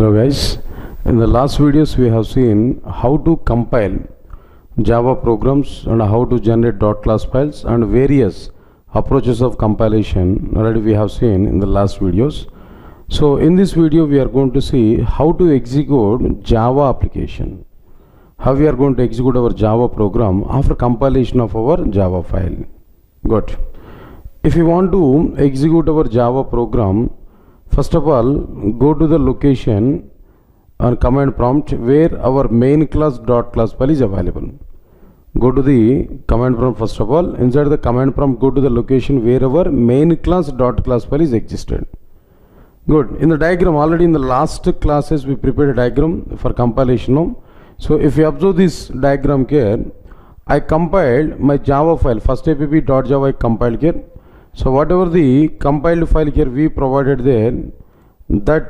Hello guys, in the last videos we have seen how to compile Java programs and how to generate .class files and various approaches of compilation already we have seen in the last videos. So in this video we are going to see how to execute Java application, how we are going to execute our Java program after compilation of our Java file. Good. If you want to execute our Java program, first of all, go to the location on command prompt where our main class file is available. Go to the command prompt first of all. Inside the command prompt, go to the location where our main class file is existed. Good. In the diagram, already in the last classes we prepared a diagram for compilation. So if you observe this diagram here, I compiled my Java file, first app.java I compiled here. So whatever the compiled file here we provided there, that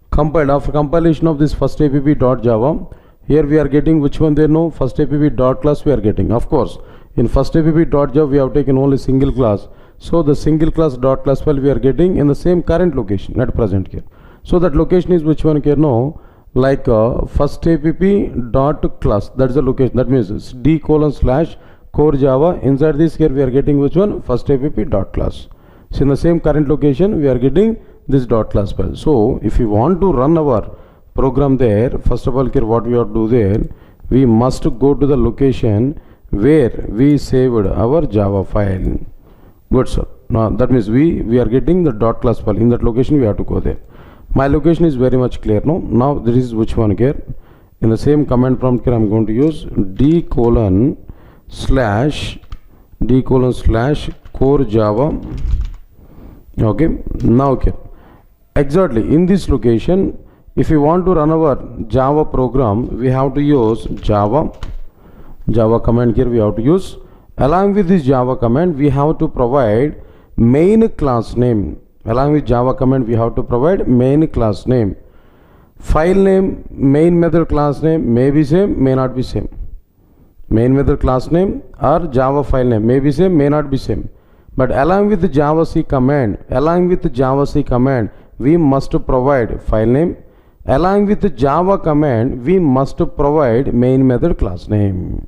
compiled after compilation of this first app.java, here we are getting which one there? No, first app.class we are getting. Of course, in first app.java we have taken only single class. So the single class file we are getting in the same current location at present here. So that location is which one here? No, like first app.class. That is the location. That means d:/core Java. Inside this here we are getting which one? First app.class. So in the same current location we are getting this .class file. So if you want to run our program there, first of all here what we have to do there, we must go to the location where we saved our Java file. Good sir. Now that means we are getting the .class file. In that location we have to go there. My location is very much clear. No, now this is which one here? In the same command prompt here I am going to use d:/core Java. Okay, now okay, exactly in this location if you want to run our Java program, we have to use Java command here we have to use. Along with this Java command we have to provide main class name. Along with Java command we have to provide main class name. File name, main method class name may be same, may not be same. Main method class name or Java file name may be same, may not be same. But along with the Java-C command, we must provide file name. Along with the Java command, we must provide main method class name.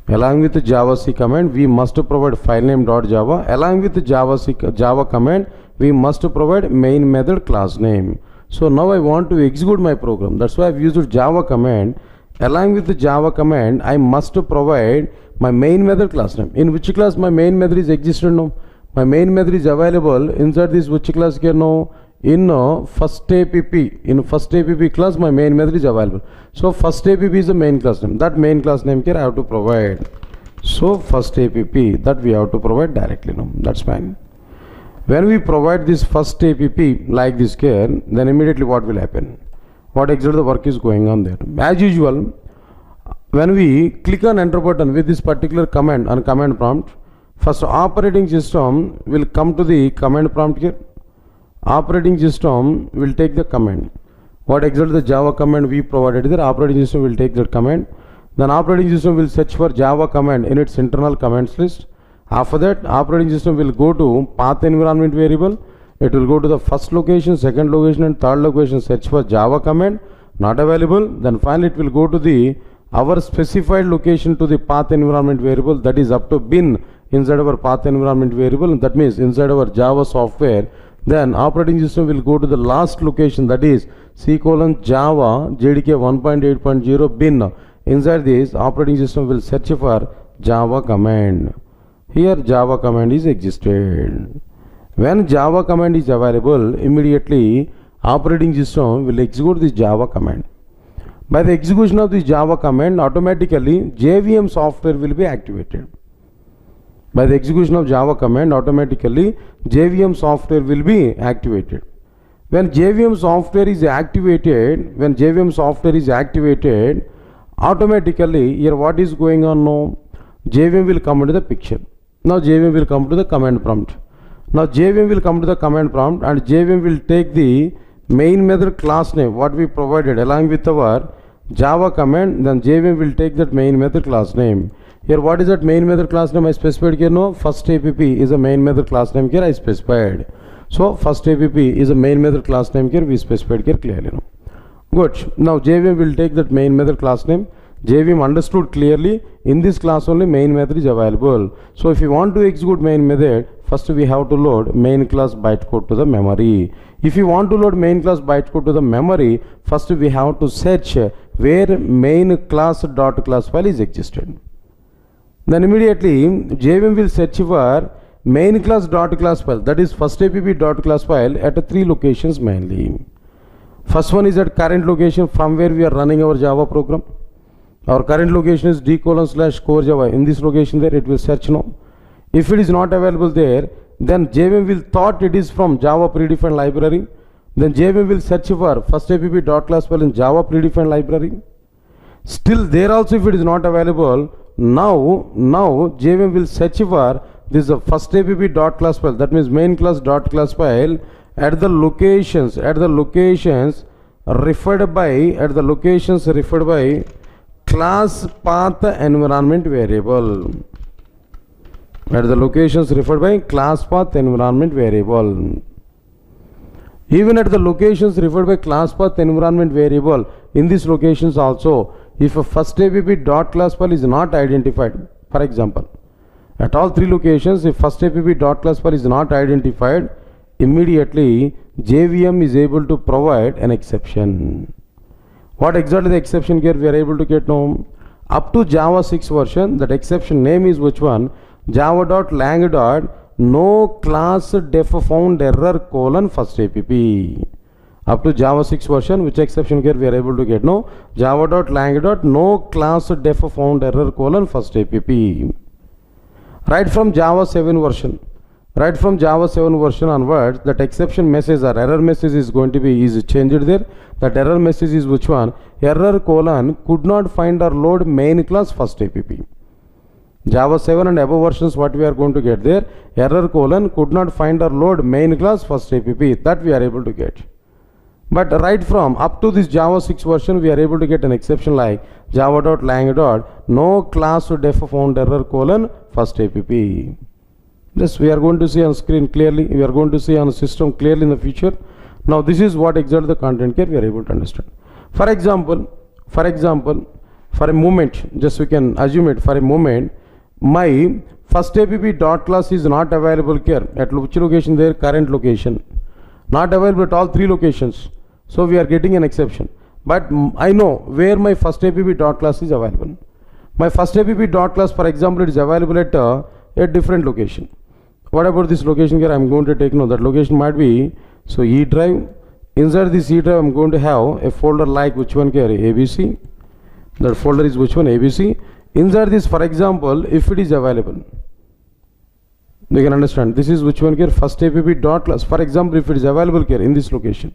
Along with the Java-C command, we must provide file name.java. Along with the Java command, we must provide main method class name. So now I want to execute my program. That's why I've used Java command. Along with the Java command, I must provide my main method class name. In which class my main method is existed? No, my main method is available inside this which class here? No, in first app. In first app class my main method is available. So first app is the main class name. That main class name here I have to provide. So first app that we have to provide directly. No, that's fine. When we provide this first app like this here, then immediately what will happen? What exactly the work is going on there? As usual, when we click on enter button with this particular command on command prompt, first operating system will come to the command prompt here. Operating system will take the command. What exactly the Java command we provided there, operating system will take that command. Then operating system will search for Java command in its internal commands list. After that, operating system will go to path environment variable. It will go to the first location, second location and third location, search for Java command, not available. Then finally it will go to our specified location to the path environment variable, that is up to bin inside our path environment variable, and that means inside our Java software. Then operating system will go to the last location, that is C:/Java JDK 1.8.0 bin. Inside this operating system will search for Java command. Here Java command is existed. When Java command is available, immediately operating system will execute this Java command. By the execution of this Java command, automatically JVM software will be activated. By the execution of Java command, automatically JVM software will be activated. When JVM software is activated, automatically here what is going on now? JVM will come into the picture. Now JVM will come to the command prompt. Now JVM will come to the command prompt and JVM will take the main method class name what we provided along with our Java command. Then JVM will take that main method class name. Here what is that main method class name I specified here? No, first app is a main method class name here I specified. So first APP is a main method class name here, we specified here clearly now. Good. Now JVM will take that main method class name. JVM understood clearly in this class only main method is available. So if you want to execute main method, first we have to load main class bytecode to the memory. If you want to load main class bytecode to the memory, first we have to search where main class dot class file is existed. Then immediately JVM will search for main class dot class file, that is first APP dot class file at 3 locations mainly. First one is at current location from where we are running our Java program. Our current location is d:/core Java. In this location there it will search now. If it is not available there, then JVM will thought it is from Java predefined library. Then JVM will search for first APP dot class file in Java predefined library. Still there also if it is not available, now JVM will search for this first APP dot class file, that means main class dot class file at the locations referred by class path environment variable. At the locations referred by class path environment variable. Even at the locations referred by class path environment variable, in these locations also, if a first APP dot class file is not identified, for example, at all 3 locations, if first APP dot class file is not identified, immediately JVM is able to provide an exception. What exactly the exception here we are able to get now? Up to Java 6 version, that exception name is which one? Java.lang. No class def found error : first APP. Up to Java 6 version, which exception here we are able to get now? Java.lang. No class def found error : first APP. Right from Java 7 version. Right from Java 7 version onwards, that exception message or error message is going to be changed there. That error message is which one? Error : could not find or load main class first APP. Java 7 and above versions, what we are going to get there? Error : could not find or load main class first APP. That we are able to get. But right from up to this Java 6 version, we are able to get an exception like Java.lang. No class def found error : first APP. This we are going to see on screen clearly. We are going to see on the system clearly in the future. Now this is what exactly the content here we are able to understand. For example, for a moment, just we can assume it for a moment, my first APP dot class is not available here at which location there? Current location. Not available at all 3 locations. So we are getting an exception. But I know where my first APP dot class is available. My first APP dot class, for example, it is available at a different location. What about this location here? I am going to take note. That location might be, so E drive. Inside this E drive, I am going to have a folder like which one here? ABC. That folder is which one? ABC. Inside this, for example, if it is available, you can understand. This is which one here? First APP dot class. For example, if it is available here in this location,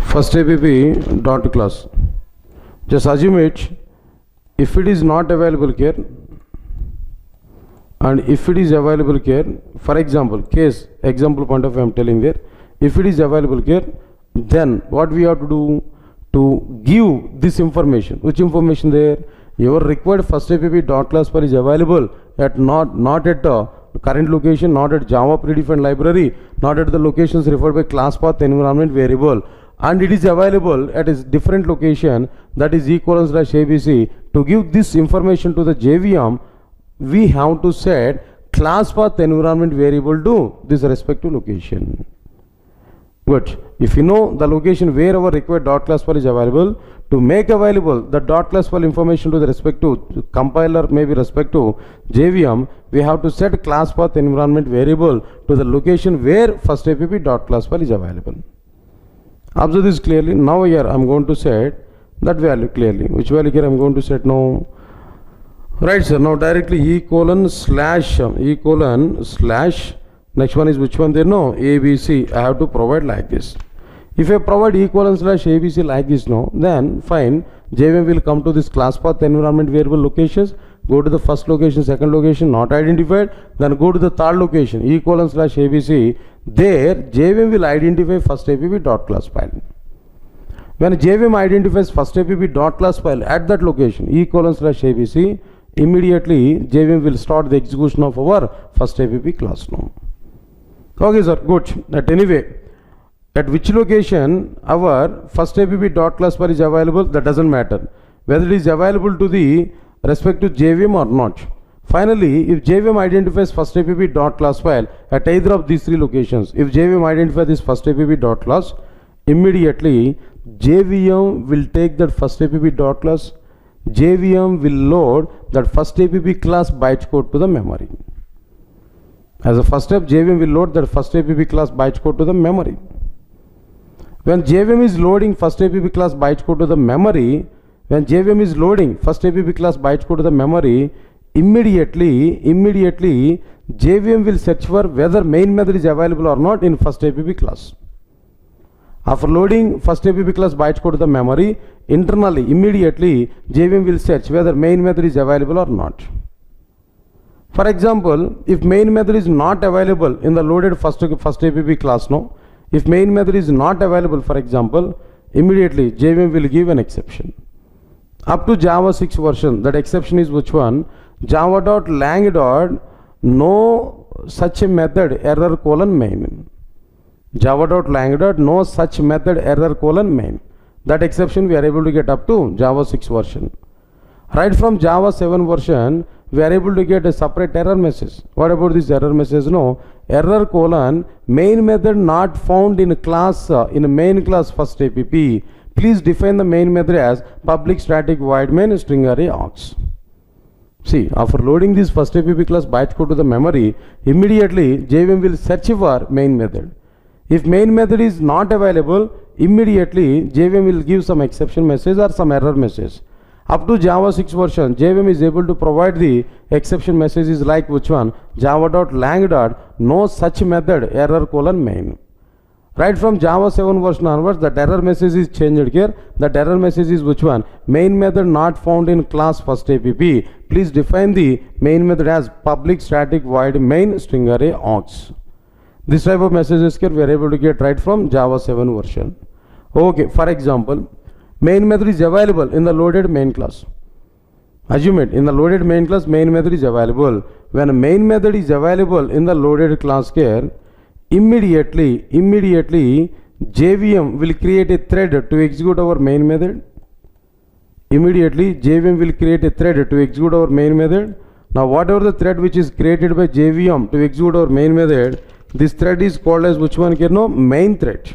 first APP dot class. Just assume it. If it is not available here, and if it is available here, for example, case example point of view I am telling there, if it is available here, then what we have to do to give this information? Which information there? Your required first APP dot class file is available at not at current location, not at Java predefined library, not at the locations referred by class path environment variable, and it is available at a different location, that is /ABC. To give this information to the JVM, we have to set class path environment variable to this respective location. Good. If you know the location where our required dot class file is available, to make available the dot class file information to the respective compiler, maybe respective JVM, we have to set class path environment variable to the location where first APP dot class file is available. Observe this clearly. Now here I am going to set that value clearly. Which value here I am going to set now? Right, sir. Now directly E:// next one is which one there? No, ABC. I have to provide like this. If I provide E:/ABC like this now, then fine. JVM will come to this class path environment variable locations, go to the first location, second location, not identified, then go to the third location, E:/ABC. There JVM will identify first APP dot class file. When JVM identifies first APP dot class file at that location, E:/ABC, immediately JVM will start the execution of our first app class now. Okay sir, good. That anyway, at which location our first app.class file is available, that doesn't matter. Whether it is available to the respective JVM or not. Finally, if JVM identifies first app.class file at either of these three locations, if JVM identifies this first app.class, immediately JVM will take that first app.class, JVM will load that first app class bytecode to the memory. As a first step, JVM will load that first app class bytecode to the memory. When JVM is loading first app class bytecode to the memory, immediately JVM will search for whether main method is available or not in first app class. After loading first app class bytecode to the memory, internally, immediately JVM will search whether main method is available or not. For example, if main method is not available in the loaded first app class, no, if main method is not available, for example, immediately JVM will give an exception. Up to Java 6 version, that exception is which one? Java.lang. No such method error colon main. Java.lang. No such method error colon main. That exception we are able to get up to Java 6 version. Right from Java 7 version, we are able to get a separate error message. What about this error message? No, error colon main method not found in class in a main class first app. Please define the main method as public static void main string array aux. See, after loading this first app class bytecode to the memory, immediately JVM will search for main method. If main method is not available, immediately JVM will give some exception message or some error message. Up to Java 6 version, JVM is able to provide the exception messages like which one? Java.lang. No such method error colon main. Right from Java 7 version onwards, that error message is changed here. That error message is which one? Main method not found in class first app. Please define the main method as public static void main string array aux. This type of messages here we are able to get right from Java 7 version. Okay, for example, main method is available in the loaded main class. Assume it, in the loaded main class, main method is available. When a main method is available in the loaded class here, immediately JVM will create a thread to execute our main method. Immediately JVM will create a thread to execute our main method. Now whatever the thread which is created by JVM to execute our main method, this thread is called as which one here? No, main thread.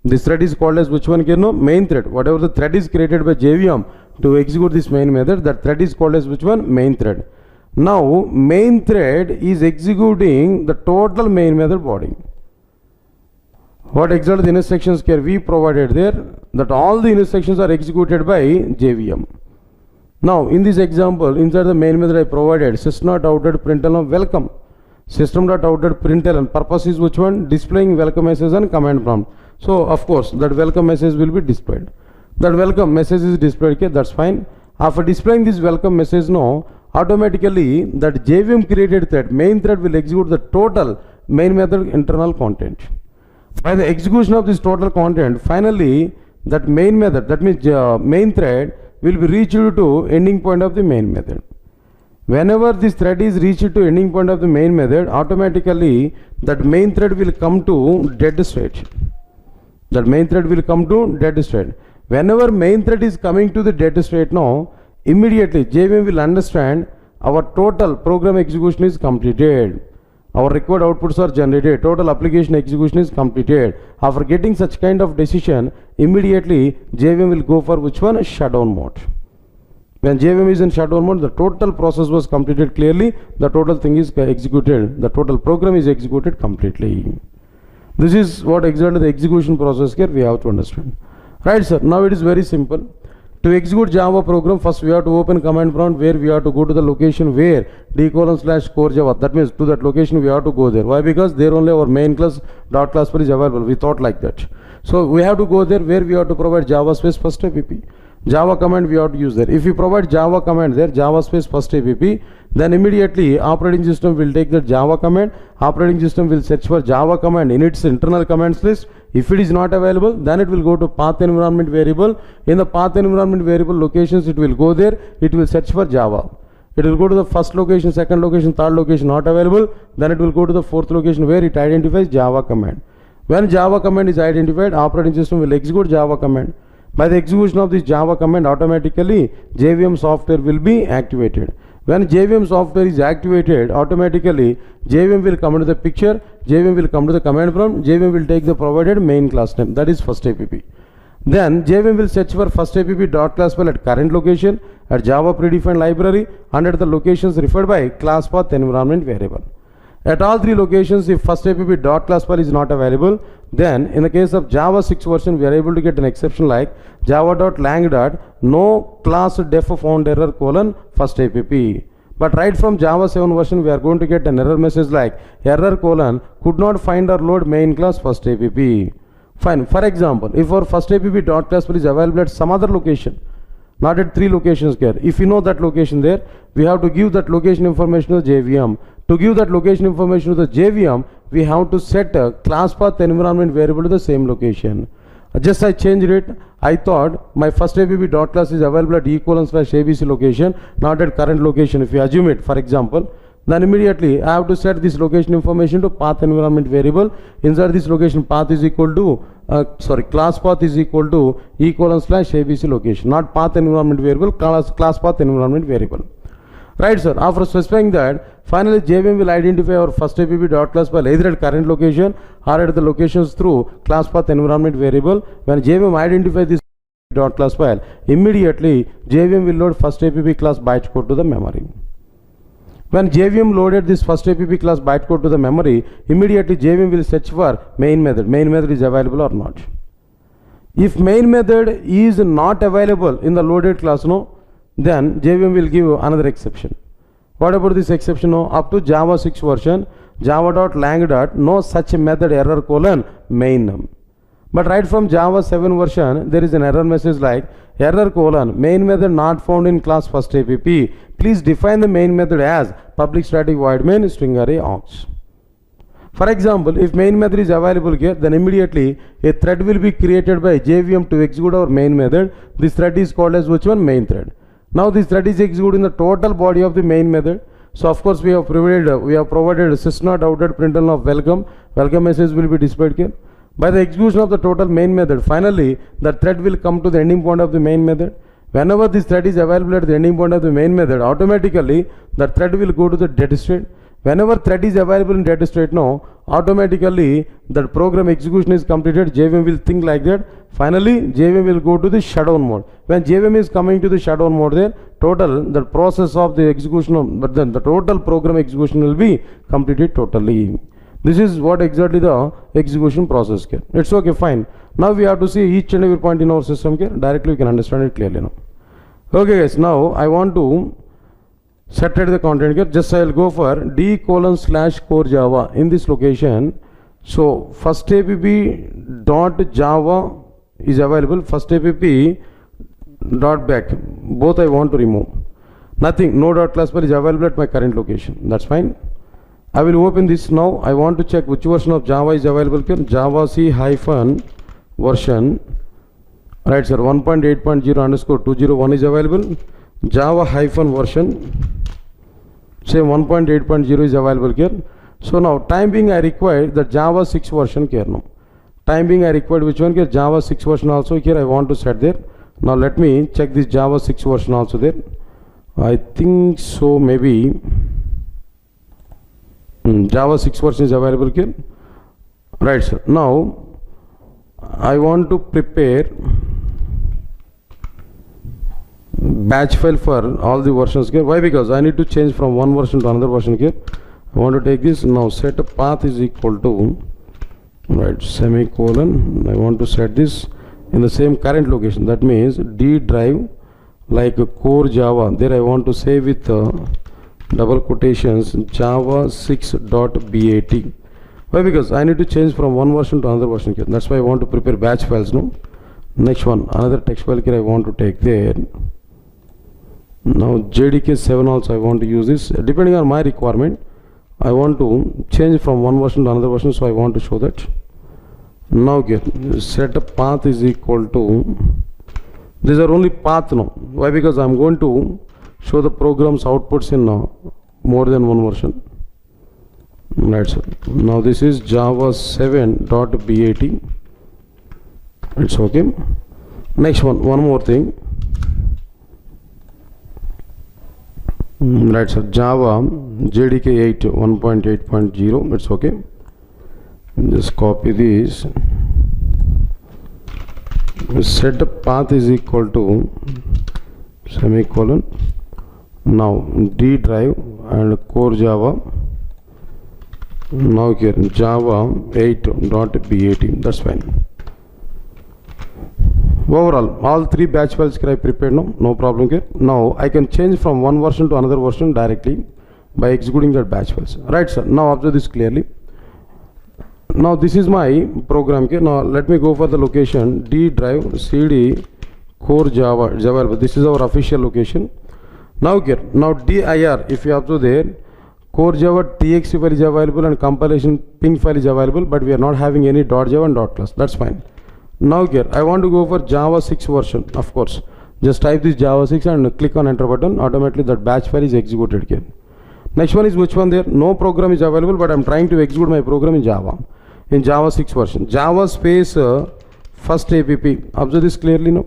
This thread is called as which one here? No, main thread. Whatever the thread is created by JVM to execute this main method, that thread is called as which one? Main thread. Now main thread is executing the total main method body. What exactly the instructions here we provided there, that all the instructions are executed by JVM. Now in this example, inside the main method I provided system.out.println welcome. System.out.println purpose is which one? Displaying welcome message and command prompt. So of course that welcome message will be displayed. That welcome message is displayed, okay, that's fine. After displaying this welcome message now, automatically that JVM created thread, main thread will execute the total main method internal content. By the execution of this total content, finally that main method, that means main thread will be reached to ending point of the main method. Whenever this thread is reached to ending point of the main method, automatically that main thread will come to dead state. That main thread will come to dead state. Whenever main thread is coming to the dead state now, immediately JVM will understand our total program execution is completed. Our required outputs are generated. Total application execution is completed. After getting such kind of decision, immediately JVM will go for which one? Shutdown mode. When JVM is in shutdown mode, the total process was completed clearly. The total thing is executed. The total program is executed completely. This is what exactly the execution process here we have to understand. Right, sir. Now it is very simple. To execute Java program, first we have to open command prompt where we have to go to the location where d:/core Java. That means to that location we have to go there. Why? Because there only our main class .class is available. We thought like that. So we have to go there where we have to provide Java space first app. Java command we have to use there. If we provide Java command there, Java space first app, then immediately operating system will take the Java command. Operating system will search for Java command in its internal commands list. If it is not available, then it will go to path environment variable. In the path environment variable locations, it will go there. It will search for Java. it will go to the first location, second location, third location not available, then it will go to the fourth location where it identifies Java command. When Java command is identified, operating system will execute Java command. By the execution of this Java command, automatically JVM software will be activated. When JVM software is activated, automatically JVM will come into the picture, JVM will come to the command prompt, JVM will take the provided main class name, that is first app. Then JVM will search for first app.class file at current location, at Java predefined library, and at the locations referred by class path environment variable. At all three locations, if first app.class file is not available, then in the case of Java 6 version, we are able to get an exception like java.lang. No class def found error : first app. But right from Java 7 version, we are going to get an error message like error : could not find or load main class first app. Fine. For example, if our first app.class file is available at some other location, not at three locations here. If you know that location there, we have to give that location information to JVM. To give that location information to the JVM, we have to set a class path environment variable to the same location. Just I changed it. I thought my first app.class is available at /abc location, not at current location. If you assume it, for example, then immediately I have to set this location information to path environment variable. Inside this location, path is equal to class path is equal to /abc location, not path environment variable, class path environment variable. Right, sir. After specifying that, finally JVM will identify our first app.class file either at current location or at the locations through class path environment variable. When JVM identifies this .class file, immediately JVM will load first app class bytecode to the memory. When JVM loaded this first app class bytecode to the memory, immediately JVM will search for main method. Main method is available or not. If main method is not available in the loaded class, then JVM will give another exception. What about this exception? Up to Java 6 version, java.lang. No such method error : main. But right from Java 7 version, there is an error message like error : main method not found in class first app. Please define the main method as public static void main string array aux. For example, if main method is available here, then immediately a thread will be created by JVM to execute our main method. This thread is called as which one? Main thread. Now this thread is executing the total body of the main method. So of course we have provided sys.out.println of welcome. Welcome message will be displayed here. By the execution of the total main method, finally the thread will come to the ending point of the main method. Whenever this thread is available at the ending point of the main method, automatically the thread will go to the dead state. Whenever thread is available in dead state now, automatically the program execution is completed. JVM will think like that. Finally, JVM will go to the shutdown mode. When JVM is coming to the shutdown mode, there the process of the execution, but then the total program execution will be completed totally. This is what exactly the execution process here. It's okay, fine. Now we have to see each and every point in our system here. Directly we can understand it clearly now. Okay guys, now I want to separate the content here. Just I will go for d:/core Java in this location. So first app.java is available. First app.back. Both I want to remove. Nothing. No .class file is available at my current location. That's fine. I will open this now. I want to check which version of Java is available here. Java C- version. Right, sir. 1.8.0_201 is available. Java version. Say 1.8.0 is available here. So now time being I required the Java 6 version here now. Time being I required which one here? Java 6 version also here I want to set there. Now let me check this Java 6 version also there. I think so, maybe Java 6 version is available here. Right, sir. Now I want to prepare batch file for all the versions here. Why? Because I need to change from one version to another version here. I want to take this now. Set a path is equal to semicolon. I want to set this in the same current location. That means D drive like a core Java. There I want to say with double quotations Java 6.bat. Why? Because I need to change from one version to another version here. That's why I want to prepare batch files now. Next one, another text file here I want to take there. Now JDK 7 also I want to use this. Depending on my requirement, I want to change from one version to another version, so I want to show that. Now get set a path is equal to, these are only path now. Why? Because I'm going to show the program's outputs in more than one version. Right, sir. Now this is Java 7.bat. It's okay. Next one more thing. Right, sir. Java JDK 8 1.8.0. It's okay. Just copy this. Set the path is equal to semicolon. Now D drive and core Java. Now here Java 8.bat. That's fine. Overall, all three batch files can I prepare now? No problem here. Now I can change from one version to another version directly by executing that batch files. Right, sir. Now observe this clearly. Now this is my program here. Now let me go for the location D drive CD core Java. This is our official location. Now here, now dir, if you observe there, core Java txt file is available and compilation ping file is available, but we are not having any .java and .class. That's fine. Now here I want to go for Java 6 version. Of course, just type this Java 6 and click on enter button. Automatically that batch file is executed here. Next one is which one there? No program is available, but I'm trying to execute my program in Java. In Java 6 version. Java space first app. Observe this clearly now.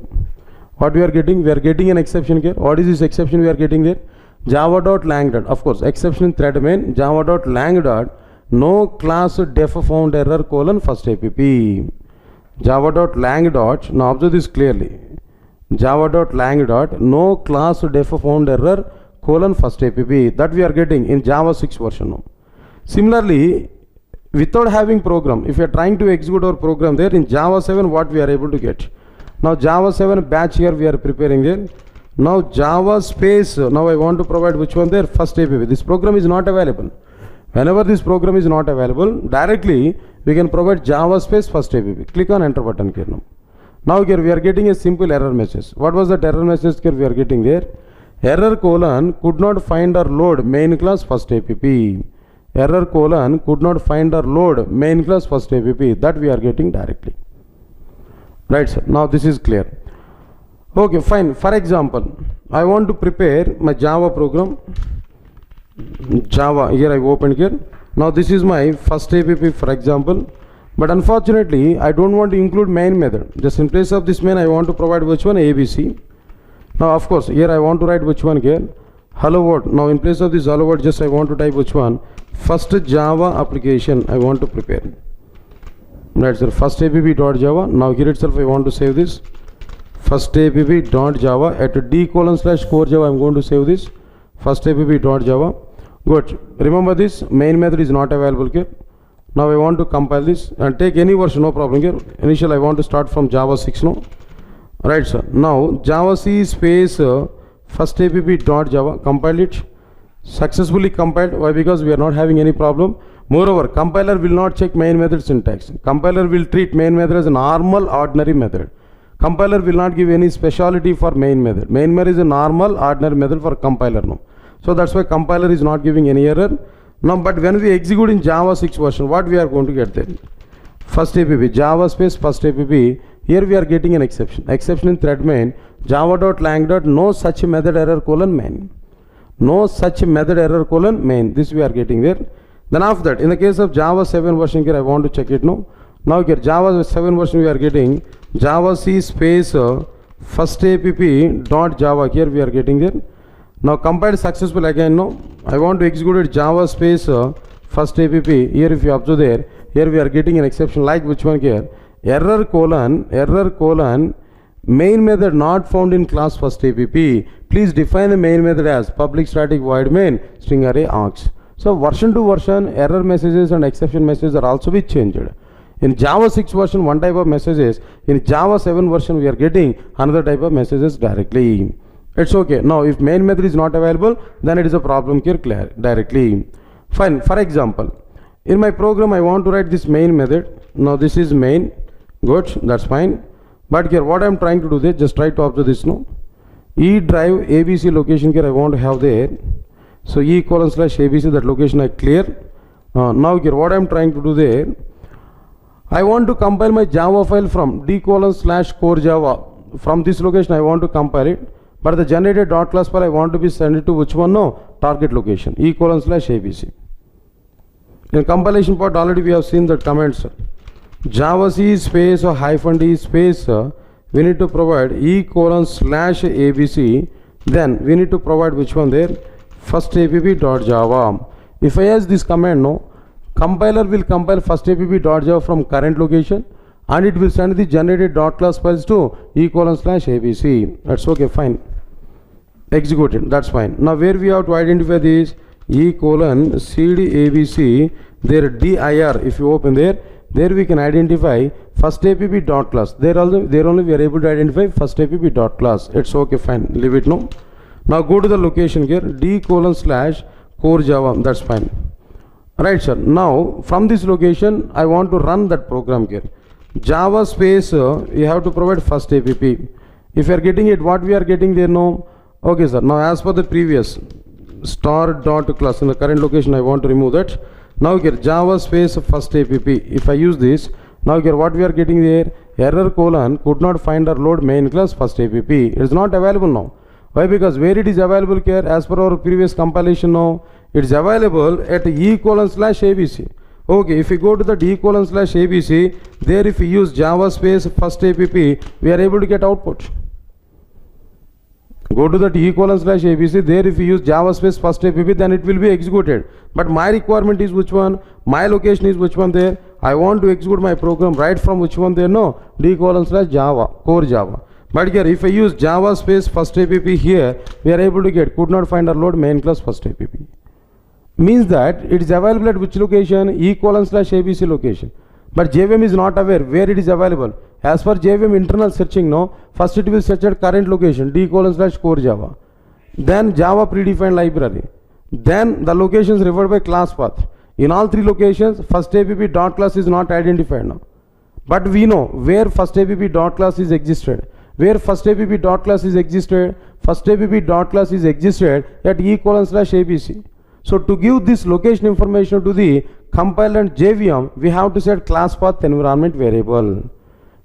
What we are getting? We are getting an exception here. What is this exception we are getting there? Java.lang. Of course, exception in thread main. Java.lang. No class def found error colon first app. Java.lang. Now observe this clearly. Java.lang. No class def found error colon first app. That we are getting in Java 6 version now. Similarly, without having program, if you are trying to execute our program there in Java 7, what we are able to get? Now Java 7 batch here we are preparing there. Now Java space, now I want to provide which one there? First app. This program is not available. Whenever this program is not available, directly we can provide Java space first app. Click on enter button here now. Now here we are getting a simple error message. What was that error message here we are getting there? Error colon could not find or load main class first app. Error colon could not find or load main class first app. That we are getting directly. Right, sir. Now this is clear. Okay, fine. For example, I want to prepare my Java program. Java, here I opened here. Now this is my first app, for example. But unfortunately, I don't want to include main method. Just in place of this main, I want to provide which one? ABC. Now of course, here I want to write which one here? Hello world. Now in place of this hello world, just I want to type which one? First Java application I want to prepare. Right, sir. First app.java. Now here itself I want to save this. First app.java at d:/core Java I'm going to save this. First app.java. Good. Remember this main method is not available here. Now I want to compile this and take any version, no problem here. Initial I want to start from Java 6 now. Right, sir. Now Java C space first app.java. Compile it. Successfully compiled. Why? Because we are not having any problem. Moreover, compiler will not check main method syntax. Compiler will treat main method as a normal ordinary method. Compiler will not give any speciality for main method. Main method is a normal ordinary method for compiler now. So that's why compiler is not giving any error. Now, but when we execute in Java 6 version, what we are going to get then? First app, Java space first app. Here we are getting an exception. Exception in thread main, java.lang. No such method error colon main. No such method error colon main. This we are getting there. Then after that, in the case of Java 7 version here, I want to check it now. Now here Java 7 version we are getting Java C space first app.java. Here we are getting there. Now compiled successful again now. I want to execute it Java space first app. Here if you observe there, here we are getting an exception like which one here? Error colon main method not found in class first app. Please define the main method as public static void main string array args. So version to version error messages and exception messages are also be changed. In Java 6 version one type of messages, in Java 7 version we are getting another type of messages directly. It's okay. Now if main method is not available, then it is a problem here clear directly. Fine. For example, in my program I want to write this main method. Now this is main. Good, that's fine. But here what I am trying to do there, just try to observe this now. E drive ABC location here I want to have there. So E:/ABC, that location I clear. Now here what I am trying to do there, I want to compile my Java file from d:/core Java. From this location I want to compile it. but the generated dot class file I want to be sent it to which one? No, target location E:/ABC. In compilation part already we have seen that comments. Java C space or -d space we need to provide E:/ABC. Then we need to provide which one there? First app.java. If I use this command, no, compiler will compile first app.java from current location and it will send the generated dot class files to E:/ABC. That's okay, fine. Execute it, that's fine. Now where we have to identify this? E:/cd/abc, there dir, if you open there we can identify first app class. There only we are able to identify first app class. It's okay, fine, leave it, no. Now go to the location here, d:/core java, that's fine. Right, sir. Now from this location I want to run that program here. Java space you have to provide first app. If you are getting it, what we are getting there, no. Okay, sir. Now as per the previous star.class, in the current location I want to remove that. Now here Java space first app. If I use this, now here what we are getting there, error : could not find or load main class first app. It is not available now. Why? Because where it is available here, as per our previous compilation, now it is available at E:/ABC. Okay, if we go to the E:/ABC, there if we use Java space first app, we are able to get output. Go to that E:/ABC, there if you use Java space first app, then it will be executed. But my requirement is which one? My location is which one there? I want to execute my program right from which one there? No, d:/Java, core Java. But here if I use Java space first app here, we are able to get could not find or load main class first app. Means that it is available at which location? E:/ABC location. But JVM is not aware where it is available. As per JVM internal searching, no, first it will search at current location d:/core Java, then Java predefined library, then the locations referred by class path. In all three locations first app class is not identified now. But we know where first app class is existed. Where first app class is existed? First app class is existed at E:/ABC. So to give this location information to the compiler and JVM, we have to set class path environment variable.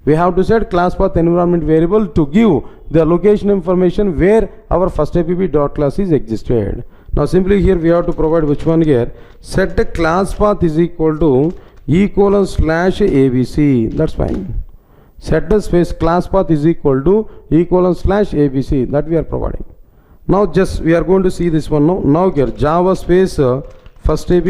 We have to set class path environment variable to give the location information where our first app class is existed. Now simply here we have to provide which one here? Set the class path is equal to E:/ABC. That's fine. Set the space class path is equal to E:/ABC, that we are providing. Now just we are going to see this one now. Now here Java space first app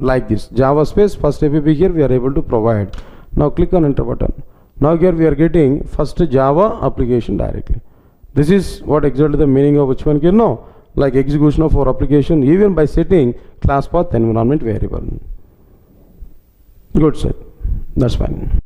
like this. Java space first app here we are able to provide. Now click on enter button. Now here we are getting first Java application directly. This is what exactly the meaning of which one here? No, like execution of our application even by setting class path environment variable. Good, sir. That's fine.